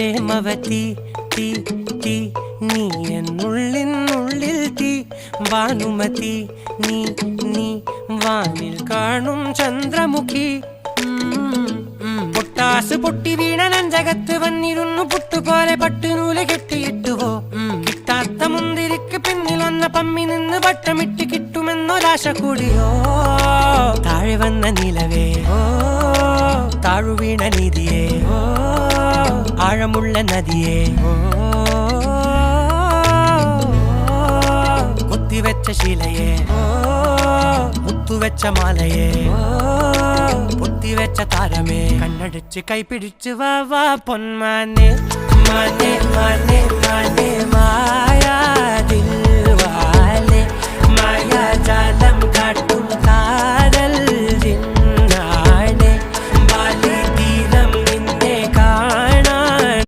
പ്രേമവതി തീ തീ നീ എന്നുള്ളിൽ തീ ഭാനുമതി നീ നീ വാനിൽ കാണും ചന്ദ്രമുഖി പൊട്ടാസ് പൊട്ടി വീണ നെഞ്ചകത്ത് വന്നിരുന്നു പുട്ടുപോലെ പട്ടുനൂല് കെട്ടിയിട്ടുവോ കിട്ടാത്ത മുന്തിരിക്ക് പിന്നിൽ വന്ന പമ്മി നിന്ന് വട്ടമിട്ട് കിട്ടുമെന്നൊരാശ കൂടിയോ താഴെ വന്ന നിലവേ താഴു വീണ നിധിയേ ആഴമുള്ള നദിയേ കൊത്തിവെച്ച ശിലയേ മുത്തുവെച്ച മാലയേ പൊത്തിവെച്ച താരമേ കണ്ണടിച്ച് കൈപിടിച്ച് വാ വാ പൊന്മാനെ മാനേ മാനേ മാനേ മാ